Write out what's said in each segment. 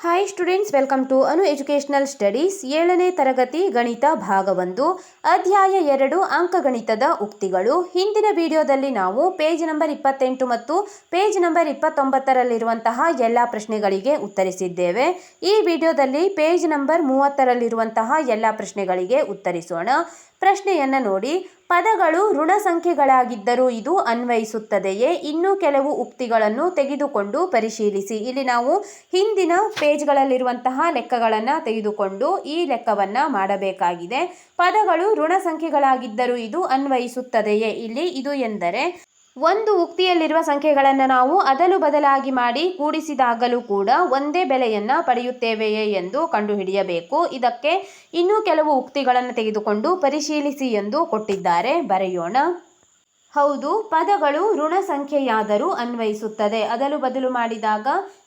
Hi students, welcome to Anu educational studies. 7ನೇ ತರಗತಿ ಗಣಿತ ಭಾಗ 1 ಅಧ್ಯಾಯ 2 ಅಂಕಗಣಿತದ ಉಕ್ತಿಗಳು. ಹಿಂದಿನ ವಿಡಿಯೋದಲ್ಲಿ ನಾವು ಪೇಜ್ ನಂಬರ್ 28 ಮತ್ತು ಪೇಜ್ ನಂಬರ್ 29ರಲ್ಲಿರುವಂತಹ ಎಲ್ಲ ಪ್ರಶ್ನೆಗಳಿಗೆ ಉತ್ತರಿಸಿದ್ದೇವೆ. ಈ ವಿಡಿಯೋದಲ್ಲಿ ಪೇಜ್ ನಂಬರ್ 30ರಲ್ಲಿರುವಂತಹ ಎಲ್ಲ ಪ್ರಶ್ನೆಗಳಿಗೆ ಉತ್ತರಿಸೋಣ. ಪ್ರಶ್ನೆಯನ್ನು ನೋಡಿ. ಪದಗಳು ಋಣ ಸಂಖ್ಯೆಗಳಾಗಿದ್ದರೂ ಇದು ಅನ್ವಯಿಸುತ್ತದೆಯೇ? ಇನ್ನೂ ಕೆಲವು ಉಕ್ತಿಗಳನ್ನು ತೆಗೆದುಕೊಂಡು ಪರಿಶೀಲಿಸಿ. ಇಲ್ಲಿ ನಾವು ಹಿಂದಿನ ಪೇಜ್ಗಳಲ್ಲಿರುವಂತಹ ಲೆಕ್ಕಗಳನ್ನು ತೆಗೆದುಕೊಂಡು ಈ ಲೆಕ್ಕವನ್ನು ಮಾಡಬೇಕಾಗಿದೆ. ಪದಗಳು ಋಣ ಸಂಖ್ಯೆಗಳಾಗಿದ್ದರೂ ಇದು ಅನ್ವಯಿಸುತ್ತದೆಯೇ? ಇಲ್ಲಿ ಇದು ಎಂದರೆ ಒಂದು ಉಕ್ತಿಯಲ್ಲಿರುವ ಸಂಖ್ಯೆಗಳನ್ನು ನಾವು ಅದಲು ಬದಲಾಗಿ ಮಾಡಿ ಕೂಡಿಸಿದಾಗಲೂ ಕೂಡ ಒಂದೇ ಬೆಲೆಯನ್ನು ಪಡೆಯುತ್ತೇವೆಯೇ ಎಂದು ಕಂಡುಹಿಡಿಯಬೇಕು. ಇದಕ್ಕೆ ಇನ್ನೂ ಕೆಲವು ಉಕ್ತಿಗಳನ್ನು ತೆಗೆದುಕೊಂಡು ಪರಿಶೀಲಿಸಿ ಎಂದು ಕೊಟ್ಟಿದ್ದಾರೆ. ಬರೆಯೋಣ. ಹೌದು, ಪದಗಳು ಋಣ ಸಂಖ್ಯೆಯಾದರೂ ಅನ್ವಯಿಸುತ್ತದೆ. ಅದಲು ಬದಲು ಮಾಡಿದಾಗ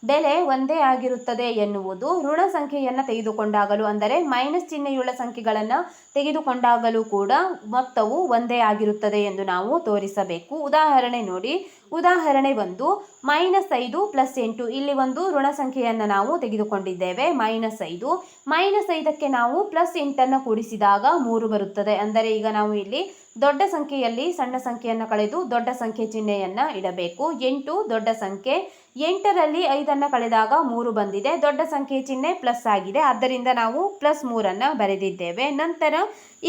ಬೆಲೆ ಒಂದೇ ಆಗಿರುತ್ತದೆ ಎನ್ನುವುದು ಋಣ ಸಂಖ್ಯೆಯನ್ನು ತೆಗೆದುಕೊಂಡಾಗಲೂ, ಅಂದರೆ ಮೈನಸ್ ಚಿಹ್ನೆಯುಳ್ಳ ಸಂಖ್ಯೆಗಳನ್ನು ತೆಗೆದುಕೊಂಡಾಗಲೂ ಕೂಡ ಮೊತ್ತವು ಒಂದೇ ಆಗಿರುತ್ತದೆ ಎಂದು ನಾವು ತೋರಿಸಬೇಕು. ಉದಾಹರಣೆ ನೋಡಿ. ಉದಾಹರಣೆ 1, -5 + 8. ಇಲ್ಲಿ ಒಂದು ಋಣ ಸಂಖ್ಯೆಯನ್ನು ನಾವು ತೆಗೆದುಕೊಂಡಿದ್ದೇವೆ, -5. -5ಕ್ಕೆ ನಾವು +8 ಕೂಡಿಸಿದಾಗ 3 ಬರುತ್ತದೆ. ಅಂದರೆ ಈಗ ನಾವು ಇಲ್ಲಿ ದೊಡ್ಡ ಸಂಖ್ಯೆಯಲ್ಲಿ ಸಣ್ಣ ಸಂಖ್ಯೆಯನ್ನು ಕಳೆದು ದೊಡ್ಡ ಸಂಖ್ಯೆ ಚಿಹ್ನೆಯನ್ನು ಇಡಬೇಕು. 8 ದೊಡ್ಡ ಸಂಖ್ಯೆ. 8ರಲ್ಲಿ 5 ಕಳೆದಾಗ 3 ಬಂದಿದೆ. ದೊಡ್ಡ ಸಂಖ್ಯೆ ಚಿಹ್ನೆ ಪ್ಲಸ್ ಆಗಿದೆ, ಆದ್ದರಿಂದ ನಾವು +3 ಬರೆದಿದ್ದೇವೆ. ನಂತರ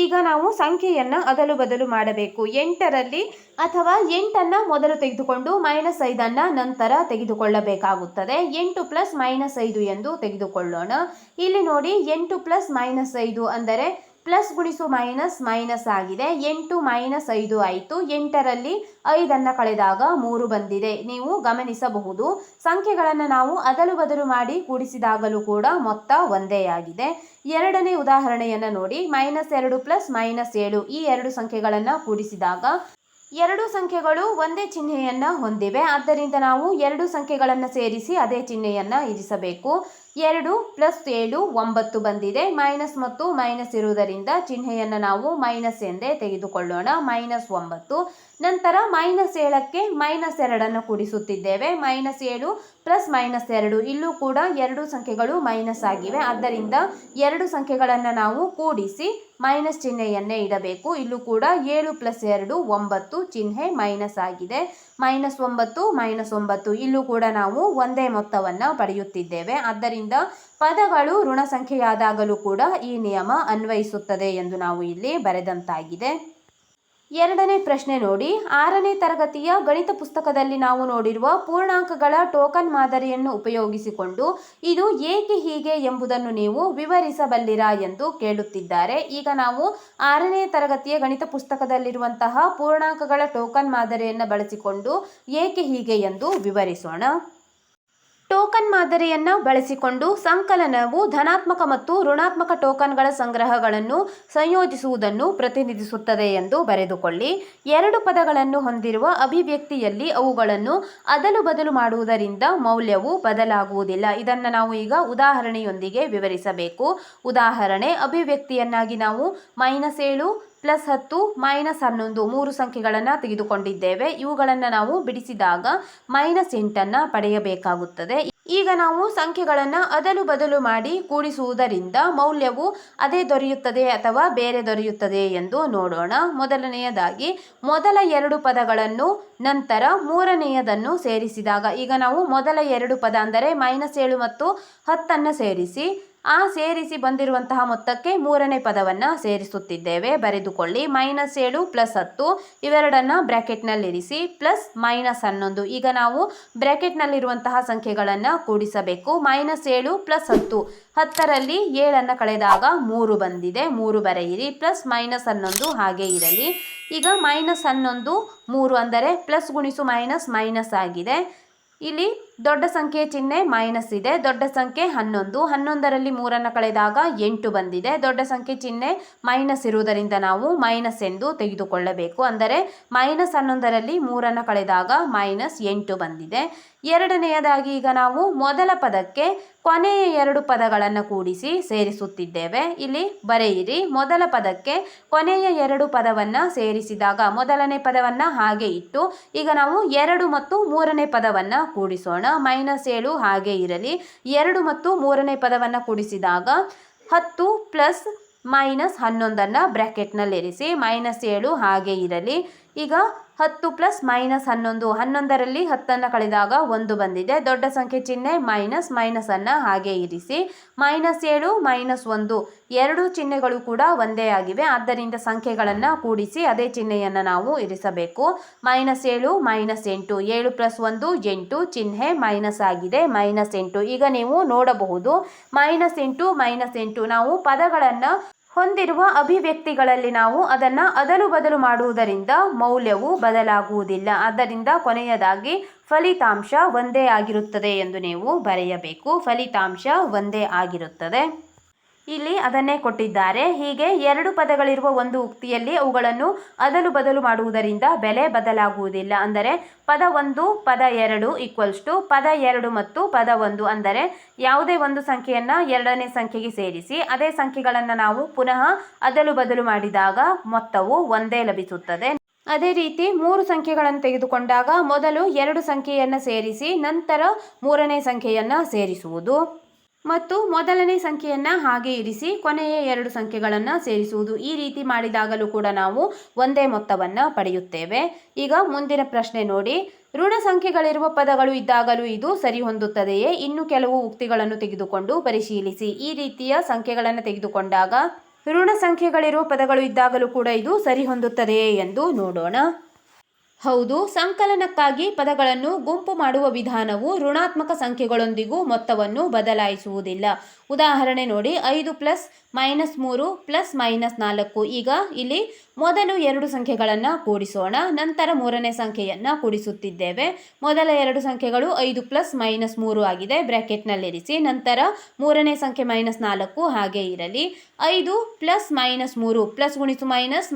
ಈಗ ನಾವು ಸಂಖ್ಯೆಯನ್ನು ಅದಲು ಬದಲು ಮಾಡಬೇಕು. 8ರಲ್ಲಿ ಅಥವಾ 8 ಮೊದಲು ತೆಗೆದುಕೊಂಡು -5 ನಂತರ ತೆಗೆದುಕೊಳ್ಳಬೇಕಾಗುತ್ತದೆ. 8 + -5 ಎಂದು ತೆಗೆದುಕೊಳ್ಳೋಣ. ಇಲ್ಲಿ ನೋಡಿ, 8 + -5 ಅಂದರೆ ಪ್ಲಸ್ ಗುಣಿಸು ಮೈನಸ್ ಮೈನಸ್ ಆಗಿದೆ. 8 - 5 ಆಯಿತು. 8ರಲ್ಲಿ 5 ಕಳೆದಾಗ 3 ಬಂದಿದೆ. ನೀವು ಗಮನಿಸಬಹುದು, ಸಂಖ್ಯೆಗಳನ್ನು ನಾವು ಅದಲು ಬದಲು ಮಾಡಿ ಕೂಡಿಸಿದಾಗಲೂ ಕೂಡ ಮೊತ್ತ ಒಂದೇ ಆಗಿದೆ. ಎರಡನೇ ಉದಾಹರಣೆಯನ್ನು ನೋಡಿ. -2 + -7. ಈ ಎರಡು ಸಂಖ್ಯೆಗಳನ್ನು ಕೂಡಿಸಿದಾಗ ಎರಡು ಸಂಖ್ಯೆಗಳು ಒಂದೇ ಚಿಹ್ನೆಯನ್ನು ಹೊಂದಿವೆ. ಆದ್ದರಿಂದ ನಾವು ಎರಡು ಸಂಖ್ಯೆಗಳನ್ನು ಸೇರಿಸಿ ಅದೇ ಚಿಹ್ನೆಯನ್ನು ಇರಿಸಬೇಕು. 2 + 7 9 ಬಂದಿದೆ. ಮೈನಸ್ ಮತ್ತು ಮೈನಸ್ ಇರುವುದರಿಂದ ಚಿಹ್ನೆಯನ್ನು ನಾವು ಮೈನಸ್ ಎಂದೇ ತೆಗೆದುಕೊಳ್ಳೋಣ. -9. ನಂತರ -7ಕ್ಕೆ -2 ಕೂಡಿಸುತ್ತಿದ್ದೇವೆ. -7 + -2. ಇಲ್ಲೂ ಕೂಡ ಎರಡು ಸಂಖ್ಯೆಗಳು ಮೈನಸ್ ಆಗಿವೆ. ಆದ್ದರಿಂದ ಎರಡು ಸಂಖ್ಯೆಗಳನ್ನು ನಾವು ಕೂಡಿಸಿ ಮೈನಸ್ ಚಿಹ್ನೆಯನ್ನೇ ಇಡಬೇಕು. ಇಲ್ಲೂ ಕೂಡ 7 + 2 9, ಚಿಹ್ನೆ ಮೈನಸ್ ಆಗಿದೆ. -9 -9. ಇಲ್ಲೂ ಕೂಡ ನಾವು ಒಂದೇ ಮೊತ್ತವನ್ನು ಪಡೆಯುತ್ತಿದ್ದೇವೆ. ಆದ್ದರಿಂದ ಪದಗಳು ಋಣ ಸಂಖ್ಯೆಯಾದಾಗಲೂ ಕೂಡ ಈ ನಿಯಮ ಅನ್ವಯಿಸುತ್ತದೆ ಎಂದು ನಾವು ಇಲ್ಲಿ ಬರೆದಂತಾಗಿದೆ. ಎರಡನೇ ಪ್ರಶ್ನೆ ನೋಡಿ. 6ನೇ ತರಗತಿಯ ಗಣಿತ ಪುಸ್ತಕದಲ್ಲಿ ನಾವು ನೋಡಿರುವ ಪೂರ್ಣಾಂಕಗಳ ಟೋಕನ್ ಮಾದರಿಯನ್ನು ಉಪಯೋಗಿಸಿಕೊಂಡು ಇದು ಏಕೆ ಹೀಗೆ ಎಂಬುದನ್ನು ನೀವು ವಿವರಿಸಬಲ್ಲಿರಾ ಎಂದು ಕೇಳುತ್ತಿದ್ದಾರೆ. ಈಗ ನಾವು 6ನೇ ತರಗತಿಯ ಗಣಿತ ಪುಸ್ತಕದಲ್ಲಿರುವಂತಹ ಪೂರ್ಣಾಂಕಗಳ ಟೋಕನ್ ಮಾದರಿಯನ್ನು ಬಳಸಿಕೊಂಡು ಏಕೆ ಹೀಗೆ ಎಂದು ವಿವರಿಸೋಣ. ಟೋಕನ್ ಮಾದರಿಯನ್ನು ಬಳಸಿಕೊಂಡು ಸಂಕಲನವು ಧನಾತ್ಮಕ ಮತ್ತು ಋಣಾತ್ಮಕ ಟೋಕನ್ಗಳ ಸಂಗ್ರಹಗಳನ್ನು ಸಂಯೋಜಿಸುವುದನ್ನು ಪ್ರತಿನಿಧಿಸುತ್ತದೆ ಎಂದು ಬರೆದುಕೊಳ್ಳಿ. ಎರಡು ಪದಗಳನ್ನು ಹೊಂದಿರುವ ಅಭಿವ್ಯಕ್ತಿಯಲ್ಲಿ ಅವುಗಳನ್ನು ಅದಲು ಬದಲು ಮಾಡುವುದರಿಂದ ಮೌಲ್ಯವು ಬದಲಾಗುವುದಿಲ್ಲ. ಇದನ್ನು ನಾವು ಈಗ ಉದಾಹರಣೆಯೊಂದಿಗೆ ವಿವರಿಸಬೇಕು. ಉದಾಹರಣೆ, ಅಭಿವ್ಯಕ್ತಿಯನ್ನಾಗಿ ನಾವು -7 +10 -11 ಮೂರು ಸಂಖ್ಯೆಗಳನ್ನು ತೆಗೆದುಕೊಂಡಿದ್ದೇವೆ. ಇವುಗಳನ್ನು ನಾವು ಬಿಡಿಸಿದಾಗ -8 ಪಡೆಯಬೇಕಾಗುತ್ತದೆ. ಈಗ ನಾವು ಸಂಖ್ಯೆಗಳನ್ನು ಅದಲು ಬದಲು ಮಾಡಿ ಕೂಡಿಸುವುದರಿಂದ ಮೌಲ್ಯವು ಅದೇ ದೊರೆಯುತ್ತದೆ ಅಥವಾ ಬೇರೆ ದೊರೆಯುತ್ತದೆ ಎಂದು ನೋಡೋಣ. ಮೊದಲನೆಯದಾಗಿ ಮೊದಲ ಎರಡು ಪದಗಳನ್ನು ನಂತರ ಮೂರನೆಯದನ್ನು ಸೇರಿಸಿದಾಗ, ಈಗ ನಾವು ಮೊದಲ ಎರಡು ಪದ ಅಂದರೆ -7 ಮತ್ತು 10 ಸೇರಿಸಿ ಸೇರಿಸಿ ಬಂದಿರುವಂತಹ ಮೊತ್ತಕ್ಕೆ ಮೂರನೇ ಪದವನ್ನು ಸೇರಿಸುತ್ತಿದ್ದೇವೆ. ಬರೆದುಕೊಳ್ಳಿ. -7 + 10 ಇವೆರಡನ್ನು ಬ್ರ್ಯಾಕೆಟ್ನಲ್ಲಿರಿಸಿ +-11. ಈಗ ನಾವು ಬ್ರ್ಯಾಕೆಟ್ನಲ್ಲಿರುವಂತಹ ಸಂಖ್ಯೆಗಳನ್ನು ಕೂಡಿಸಬೇಕು. -7 + 10. 10ರಲ್ಲಿ 7 ಕಳೆದಾಗ 3 ಬಂದಿದೆ. 3 ಬರೆಯಿರಿ. +-11 ಹಾಗೆ ಇರಲಿ. ಈಗ -11 3 ಅಂದರೆ ಪ್ಲಸ್ ಗುಣಿಸು ಮೈನಸ್ ಮೈನಸ್ ಆಗಿದೆ. ಇಲ್ಲಿ ದೊಡ್ಡ ಸಂಖ್ಯೆ ಚಿಹ್ನೆ ಮೈನಸ್ ಇದೆ. ದೊಡ್ಡ ಸಂಖ್ಯೆ 11. 11ರಲ್ಲಿ 3 ಕಳೆದಾಗ 8 ಬಂದಿದೆ. ದೊಡ್ಡ ಸಂಖ್ಯೆ ಚಿಹ್ನೆ ಮೈನಸ್ ಇರುವುದರಿಂದ ನಾವು ಮೈನಸ್ ಎಂದು ತೆಗೆದುಕೊಳ್ಳಬೇಕು. ಅಂದರೆ -11ರಲ್ಲಿ 3 ಕಳೆದಾಗ -8 ಬಂದಿದೆ. ಎರಡನೆಯದಾಗಿ ಈಗ ನಾವು ಮೊದಲ ಪದಕ್ಕೆ ಕೊನೆಯ ಎರಡು ಪದಗಳನ್ನು ಕೂಡಿಸಿ ಸೇರಿಸುತ್ತಿದ್ದೇವೆ. ಇಲ್ಲಿ ಬರೆಯಿರಿ. ಮೊದಲ ಪದಕ್ಕೆ ಕೊನೆಯ ಎರಡು ಪದವನ್ನು ಸೇರಿಸಿದಾಗ ಮೊದಲನೇ ಪದವನ್ನು ಹಾಗೆ ಇಟ್ಟು ಈಗ ನಾವು 2 ಮತ್ತು ಮೂರನೇ ಪದವನ್ನು ಕೂಡಿಸೋಣ. -7 ಹಾಗೆ ಇರಲಿ. 2 ಮತ್ತು ಮೂರನೇ ಪದವನ್ನು ಕೂಡಿಸಿದಾಗ 10 ಪ್ಲಸ್ -11 ಬ್ರ್ಯಾಕೆಟ್ನಲ್ಲಿರಿಸಿ. -7 ಹಾಗೆ ಇರಲಿ. ಈಗ 10 ಪ್ಲಸ್ -11 11ರಲ್ಲಿ 10 ಕಳೆದಾಗ 1 ಬಂದಿದೆ. ದೊಡ್ಡ ಸಂಖ್ಯೆ ಚಿಹ್ನೆ ಮೈನಸ್ ಹಾಗೆ ಇರಿಸಿ. -7 -1 ಎರಡು ಚಿಹ್ನೆಗಳು ಕೂಡ ಒಂದೇ ಆಗಿವೆ. ಆದ್ದರಿಂದ ಸಂಖ್ಯೆಗಳನ್ನು ಕೂಡಿಸಿ ಅದೇ ಚಿಹ್ನೆಯನ್ನು ನಾವು ಇರಿಸಬೇಕು. -7 -8 7 ಪ್ಲಸ್ 1 8 ಚಿಹ್ನೆ ಮೈನಸ್ ಆಗಿದೆ. -8 ಈಗ ನೀವು ನೋಡಬಹುದು -8 -8 ನಾವು ಪದಗಳನ್ನು ಹೊಂದಿರುವ ಅಭಿವ್ಯಕ್ತಿಗಳಲ್ಲಿ ನಾವು ಅದನ್ನು ಅದಲು ಬದಲು ಮಾಡುವುದರಿಂದ ಮೌಲ್ಯವು ಬದಲಾಗುವುದಿಲ್ಲ. ಆದ್ದರಿಂದ ಕೊನೆಯದಾಗಿ ಫಲಿತಾಂಶ ಒಂದೇ ಆಗಿರುತ್ತದೆ ಎಂದು ನೀವು ಬರೆಯಬೇಕು. ಫಲಿತಾಂಶ ಒಂದೇ ಆಗಿರುತ್ತದೆ. ಇಲ್ಲಿ ಅದನ್ನೇ ಕೊಟ್ಟಿದ್ದಾರೆ. ಹೀಗೆ ಎರಡು ಪದಗಳಿರುವ ಒಂದು ಉಕ್ತಿಯಲ್ಲಿ ಅವುಗಳನ್ನು ಅದಲು ಬದಲು ಮಾಡುವುದರಿಂದ ಬೆಲೆ ಬದಲಾಗುವುದಿಲ್ಲ. ಅಂದರೆ ಪದ 1 ಪದ 2 ಈಕ್ವಲ್ಸ್ ಟು ಪದ 2 ಮತ್ತು ಪದ 1 ಅಂದರೆ ಯಾವುದೇ ಒಂದು ಸಂಖ್ಯೆಯನ್ನು ಎರಡನೇ ಸಂಖ್ಯೆಗೆ ಸೇರಿಸಿ ಅದೇ ಸಂಖ್ಯೆಗಳನ್ನು ನಾವು ಪುನಃ ಅದಲು ಬದಲು ಮಾಡಿದಾಗ ಮೊತ್ತವು ಒಂದೇ ಲಭಿಸುತ್ತದೆ. ಅದೇ ರೀತಿ 3 ಸಂಖ್ಯೆಗಳನ್ನು ತೆಗೆದುಕೊಂಡಾಗ ಮೊದಲು 2 ಸಂಖ್ಯೆಯನ್ನು ಸೇರಿಸಿ ನಂತರ ಮೂರನೇ ಸಂಖ್ಯೆಯನ್ನು ಸೇರಿಸುವುದು ಮತ್ತು ಮೊದಲನೇ ಸಂಖ್ಯೆಯನ್ನು ಹಾಗೆ ಇರಿಸಿ ಕೊನೆಯ 2 ಸಂಖ್ಯೆಗಳನ್ನು ಸೇರಿಸುವುದು. ಈ ರೀತಿ ಮಾಡಿದಾಗಲೂ ಕೂಡ ನಾವು ಒಂದೇ ಮೊತ್ತವನ್ನು ಪಡೆಯುತ್ತೇವೆ. ಈಗ ಮುಂದಿನ ಪ್ರಶ್ನೆ ನೋಡಿ. ಋಣ ಸಂಖ್ಯೆಗಳಿರುವ ಪದಗಳು ಇದ್ದಾಗಲೂ ಇದು ಸರಿ ಹೊಂದುತ್ತದೆಯೇ? ಇನ್ನು ಕೆಲವು ಉಕ್ತಿಗಳನ್ನು ತೆಗೆದುಕೊಂಡು ಪರಿಶೀಲಿಸಿ. ಈ ರೀತಿಯ ಸಂಖ್ಯೆಗಳನ್ನು ತೆಗೆದುಕೊಂಡಾಗ ಋಣ ಸಂಖ್ಯೆಗಳಿರುವ ಪದಗಳು ಇದ್ದಾಗಲೂ ಕೂಡ ಇದು ಸರಿ ಹೊಂದುತ್ತದೆಯೇ ಎಂದು ನೋಡೋಣ. ಹೌದು. ಸಂಕಲನಕ್ಕಾಗಿ ಪದಗಳನ್ನು ಗುಂಪು ಮಾಡುವ ವಿಧಾನವು ಋಣಾತ್ಮಕ ಸಂಖ್ಯೆಗಳೊಂದಿಗೂ ಮೊತ್ತವನ್ನು ಬದಲಾಯಿಸುವುದಿಲ್ಲ. ಉದಾಹರಣೆ ನೋಡಿ. 5 ಪ್ಲಸ್ -3 ಪ್ಲಸ್ -4. ಈಗ ಇಲ್ಲಿ ಮೊದಲು 2 ಸಂಖ್ಯೆಗಳನ್ನು ಕೂಡಿಸೋಣ. ನಂತರ ಮೂರನೇ ಸಂಖ್ಯೆಯನ್ನು ಕೂಡಿಸುತ್ತಿದ್ದೇವೆ. ಮೊದಲ 2 ಸಂಖ್ಯೆಗಳು 5 ಪ್ಲಸ್ -3 ಆಗಿದೆ. ಬ್ರ್ಯಾಕೆಟ್ನಲ್ಲಿರಿಸಿ. ನಂತರ ಮೂರನೇ ಸಂಖ್ಯೆ -4 ಹಾಗೆ ಇರಲಿ. 5 ಪ್ಲಸ್ -3 ಪ್ಲಸ್ ಗುಣಿಸು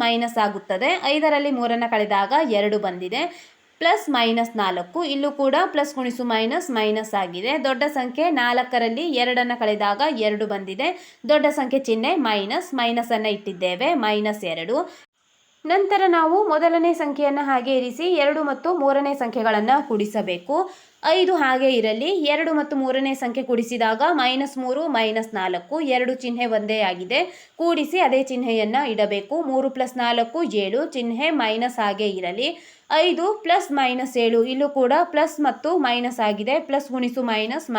ಮೈನಸ್ ಆಗುತ್ತದೆ. 5ರಲ್ಲಿ 3 ಕಳೆದಾಗ 2 ಬಂದಿದೆ. ಪ್ಲಸ್ -4 ಇಲ್ಲೂ ಕೂಡ ಪ್ಲಸ್ ಗುಣಿಸು ಮೈನಸ್ ಆಗಿದೆ. ದೊಡ್ಡ ಸಂಖ್ಯೆ 4ರಲ್ಲಿ 2 ಕಳೆದಾಗ 2 ಬಂದಿದೆ. ದೊಡ್ಡ ಸಂಖ್ಯೆ ಚಿಹ್ನೆ ಮೈನಸ್ ಅನ್ನು ಇಟ್ಟಿದ್ದೇವೆ. -2. ನಂತರ ನಾವು ಮೊದಲನೇ ಸಂಖ್ಯೆಯನ್ನು ಹಾಗೆ ಇರಿಸಿ 2 ಮತ್ತು ಮೂರನೇ ಸಂಖ್ಯೆಗಳನ್ನು ಕೂಡಿಸಬೇಕು. 5 ಹಾಗೆ ಇರಲಿ. 2 ಮತ್ತು ಮೂರನೇ ಸಂಖ್ಯೆ ಕೂಡಿಸಿದಾಗ -3 -4 ಎರಡು ಚಿಹ್ನೆ ಒಂದೇ ಆಗಿದೆ. ಕೂಡಿಸಿ ಅದೇ ಚಿಹ್ನೆಯನ್ನು ಇಡಬೇಕು. 3 ಪ್ಲಸ್ 4 7 ಚಿಹ್ನೆ ಮೈನಸ್ ಹಾಗೆ ಇರಲಿ. 5 ಪ್ಲಸ್ -7 ಇಲ್ಲೂ ಕೂಡ ಪ್ಲಸ್ ಮತ್ತು ಮೈನಸ್ ಆಗಿದೆ. ಪ್ಲಸ್ ಗುಣಿಸು ಮೈನಸ್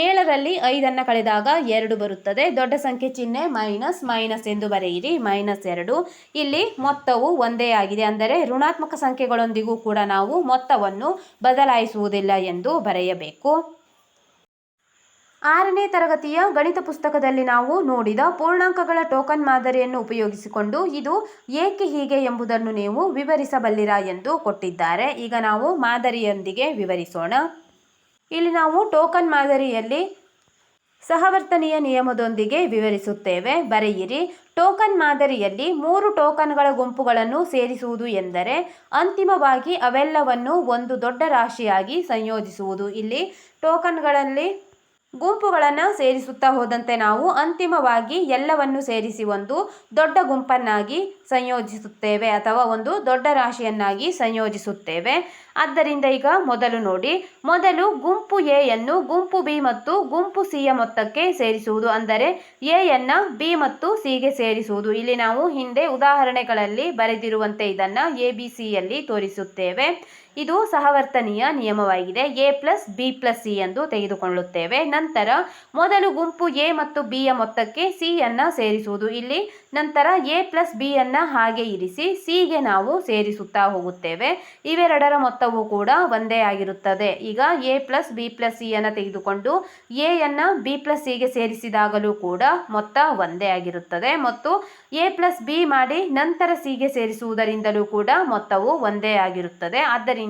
7ರಲ್ಲಿ 5 ಕಳೆದಾಗ 2 ಬರುತ್ತದೆ. ದೊಡ್ಡ ಸಂಖ್ಯೆ ಚಿಹ್ನೆ ಮೈನಸ್ ಎಂದು ಬರೆಯಿರಿ. -2. ಇಲ್ಲಿ ಮೊತ್ತವು ಒಂದೇ ಆಗಿದೆ. ಅಂದರೆ ಋಣಾತ್ಮಕ ಸಂಖ್ಯೆಗಳೊಂದಿಗೂ ಕೂಡ ನಾವು ಮೊತ್ತವನ್ನು ಬದಲಾಯಿಸುವುದಿಲ್ಲ ಎಂದು ಬರೆಯಬೇಕು. 6ನೇ ತರಗತಿಯ ಗಣಿತ ಪುಸ್ತಕದಲ್ಲಿ ನಾವು ನೋಡಿದ ಪೂರ್ಣಾಂಕಗಳ ಟೋಕನ್ ಮಾದರಿಯನ್ನು ಉಪಯೋಗಿಸಿಕೊಂಡು ಇದು ಏಕೆ ಹೀಗೆ ಎಂಬುದನ್ನು ನೀವು ವಿವರಿಸಬಲ್ಲಿರಾ ಎಂದು ಕೊಟ್ಟಿದ್ದಾರೆ. ಈಗ ನಾವು ಮಾದರಿಯೊಂದಿಗೆ ವಿವರಿಸೋಣ. ಇಲ್ಲಿ ನಾವು ಟೋಕನ್ ಮಾದರಿಯಲ್ಲಿ ಸಹವರ್ತನೀಯ ನಿಯಮದೊಂದಿಗೆ ವಿವರಿಸುತ್ತೇವೆ. ಬರೆಯಿರಿ. ಟೋಕನ್ ಮಾದರಿಯಲ್ಲಿ 3 ಟೋಕನ್ಗಳ ಗುಂಪುಗಳನ್ನು ಸೇರಿಸುವುದು ಎಂದರೆ ಅಂತಿಮವಾಗಿ ಅವೆಲ್ಲವನ್ನು ಒಂದು ದೊಡ್ಡ ರಾಶಿಯಾಗಿ ಸಂಯೋಜಿಸುವುದು. ಇಲ್ಲಿ ಟೋಕನ್ಗಳಲ್ಲಿ ಗುಂಪುಗಳನ್ನು ಸೇರಿಸುತ್ತಾ ಹೋದಂತೆ ನಾವು ಅಂತಿಮವಾಗಿ ಎಲ್ಲವನ್ನು ಸೇರಿಸಿ ಒಂದು ದೊಡ್ಡ ಗುಂಪನ್ನಾಗಿ ಸಂಯೋಜಿಸುತ್ತೇವೆ ಅಥವಾ ಒಂದು ದೊಡ್ಡ ರಾಶಿಯನ್ನಾಗಿ ಸಂಯೋಜಿಸುತ್ತೇವೆ. ಆದ್ದರಿಂದ ಈಗ ಮೊದಲು ನೋಡಿ. ಮೊದಲು ಗುಂಪು ಎ ಯನ್ನು ಗುಂಪು ಬಿ ಮತ್ತು ಗುಂಪು ಸಿ ಯ ಮೊತ್ತಕ್ಕೆ ಸೇರಿಸುವುದು. ಅಂದರೆ ಎ ಯನ್ನು ಬಿ ಮತ್ತು ಸಿ ಗೆ ಸೇರಿಸುವುದು. ಇಲ್ಲಿ ನಾವು ಹಿಂದೆ ಉದಾಹರಣೆಗಳಲ್ಲಿ ಬರೆದಿರುವಂತೆ ಇದನ್ನು ABC ಯಲ್ಲಿ ತೋರಿಸುತ್ತೇವೆ. ಇದು ಸಹವರ್ತನೀಯ ನಿಯಮವಾಗಿದೆ. A plus B plus C ಎಂದು ತೆಗೆದುಕೊಳ್ಳುತ್ತೇವೆ. ನಂತರ ಮೊದಲು ಗುಂಪು ಎ ಮತ್ತು ಬಿ ಯ ಮೊತ್ತಕ್ಕೆ ಸಿ ಯನ್ನು ಸೇರಿಸುವುದು. ಇಲ್ಲಿ ನಂತರ ಎ ಪ್ಲಸ್ ಬಿ ಯನ್ನು ಹಾಗೆ ಇರಿಸಿ ಸಿ ಗೆ ನಾವು ಸೇರಿಸುತ್ತಾ ಹೋಗುತ್ತೇವೆ. ಇವೆರಡರ ಮೊತ್ತವು ಕೂಡ ಒಂದೇ ಆಗಿರುತ್ತದೆ. ಈಗ A plus B plus C ಯನ್ನು ತೆಗೆದುಕೊಂಡು ಎ ಯನ್ನು ಬಿ ಪ್ಲಸ್ ಸಿ ಗೆ ಸೇರಿಸಿದಾಗಲೂ ಕೂಡ ಮೊತ್ತ ಒಂದೇ ಆಗಿರುತ್ತದೆ. ಮತ್ತು ಎ ಪ್ಲಸ್ ಬಿ ಮಾಡಿ ನಂತರ ಸಿ ಗೆ ಸೇರಿಸುವುದರಿಂದಲೂ ಕೂಡ ಮೊತ್ತವು ಒಂದೇ ಆಗಿರುತ್ತದೆ. ಆದ್ದರಿಂದ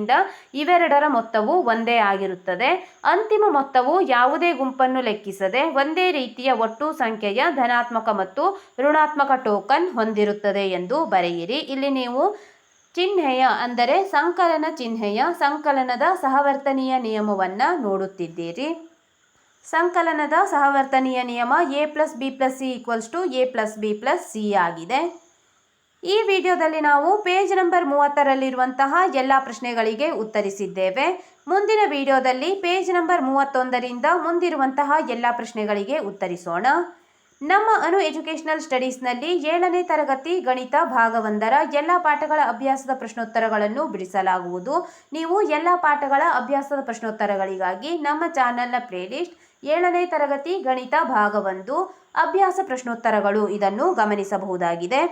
ಇವೆರಡರ ಮೊತ್ತವು ಒಂದೇ ಆಗಿರುತ್ತದೆ. ಅಂತಿಮ ಮೊತ್ತವು ಯಾವುದೇ ಗುಂಪನ್ನು ಲೆಕ್ಕಿಸದೆ ಒಂದೇ ರೀತಿಯ ಒಟ್ಟು ಸಂಖ್ಯೆಯ ಧನಾತ್ಮಕ ಮತ್ತು ಋಣಾತ್ಮಕ ಟೋಕನ್ ಹೊಂದಿರುತ್ತದೆ ಎಂದು ಬರೆಯಿರಿ. ಇಲ್ಲಿ ನೀವು ಚಿಹ್ನೆಯ ಅಂದರೆ ಸಂಕಲನ ಚಿಹ್ನೆಯ ಸಂಕಲನದ ಸಹವರ್ತನೀಯ ನಿಯಮವನ್ನು ನೋಡುತ್ತಿದ್ದೀರಿ. ಸಂಕಲನದ ಸಹವರ್ತನೀಯ ನಿಯಮ a+b+c=a+b+c ಆಗಿದೆ. ಈ ವಿಡಿಯೋದಲ್ಲಿ ನಾವು ಪೇಜ್ ನಂಬರ್ 30ರಲ್ಲಿರುವಂತಹ ಎಲ್ಲ ಪ್ರಶ್ನೆಗಳಿಗೆ ಉತ್ತರಿಸಿದ್ದೇವೆ. ಮುಂದಿನ ವಿಡಿಯೋದಲ್ಲಿ ಪೇಜ್ ನಂಬರ್ 31ರಿಂದ ಮುಂದಿರುವಂತಹ ಎಲ್ಲ ಪ್ರಶ್ನೆಗಳಿಗೆ ಉತ್ತರಿಸೋಣ. ನಮ್ಮ ಅನು ಎಜುಕೇಷನಲ್ ಸ್ಟಡೀಸ್ನಲ್ಲಿ 7ನೇ ತರಗತಿ ಗಣಿತ ಭಾಗ 1ರ ಎಲ್ಲ ಪಾಠಗಳ ಅಭ್ಯಾಸದ ಪ್ರಶ್ನೋತ್ತರಗಳನ್ನು ಬಿಡಿಸಲಾಗುವುದು. ನೀವು ಎಲ್ಲ ಪಾಠಗಳ ಅಭ್ಯಾಸದ ಪ್ರಶ್ನೋತ್ತರಗಳಿಗಾಗಿ ನಮ್ಮ ಚಾನಲ್ನ ಪ್ಲೇಲಿಸ್ಟ್ 7ನೇ ತರಗತಿ ಗಣಿತ ಭಾಗ 1 ಅಭ್ಯಾಸ ಪ್ರಶ್ನೋತ್ತರಗಳು ಇದನ್ನು ಗಮನಿಸಬಹುದಾಗಿದೆ.